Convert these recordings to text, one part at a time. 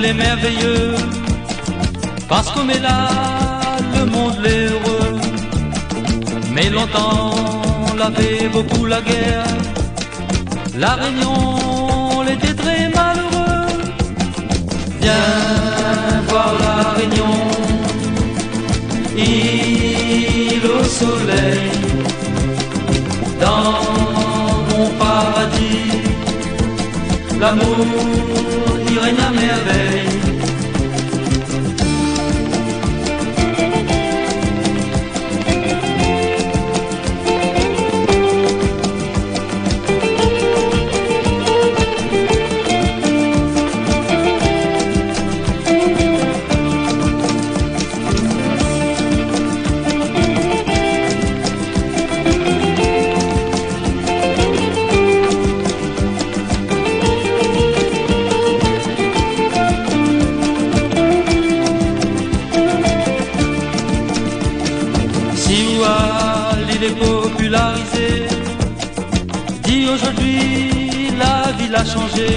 est merveilleux, parce qu'on est là, le monde l'est heureux. Mais longtemps, on l'avait beaucoup la guerre. La Réunion, on était très malheureux. Viens voir la Réunion, île au soleil, dans mon paradis, l'amour y règne à merveille. L'île est popularisée, dit aujourd'hui la ville a changé.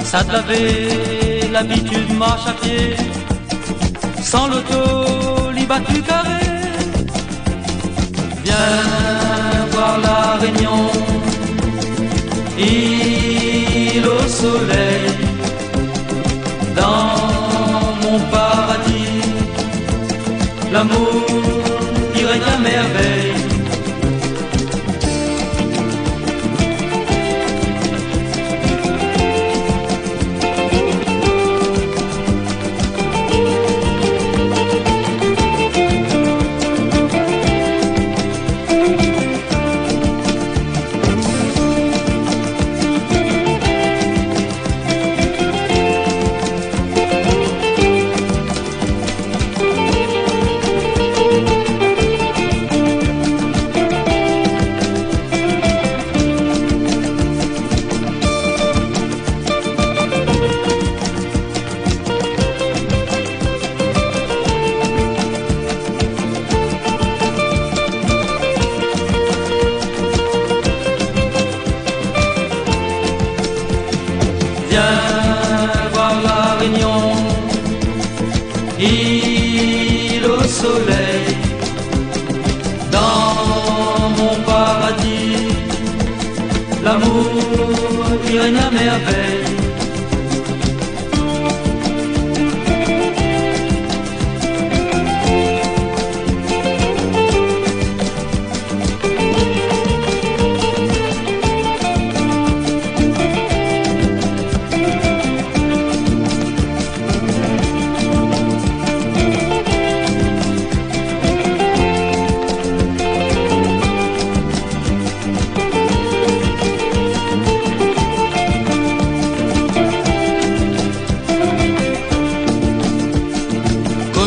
Ça t'avait l'habitude marche à pied, sans l'auto, l'y-bat plus carré. Viens voir la Réunion, île au soleil, dans mon paradis, l'amour y règne à merveille. Viens voir la Réunion, île au soleil, dans mon paradis, l'amour y règne à merveille.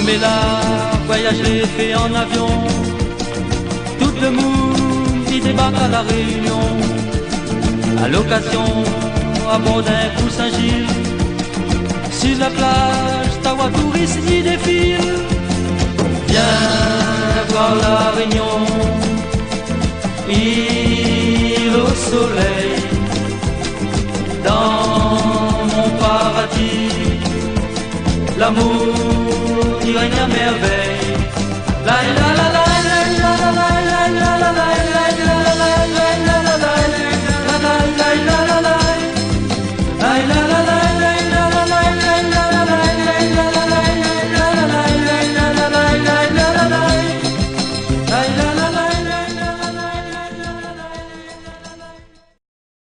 Mais là, voyage j'ai fait en avion, tout le monde qui débarque à la Réunion. À l'occasion, à bord d'un coussin Gilles, sur la plage, t'as touristes y défile. Viens voir la Réunion, île au soleil, dans mon paradis, l'amour y règne à merveille. La la la la.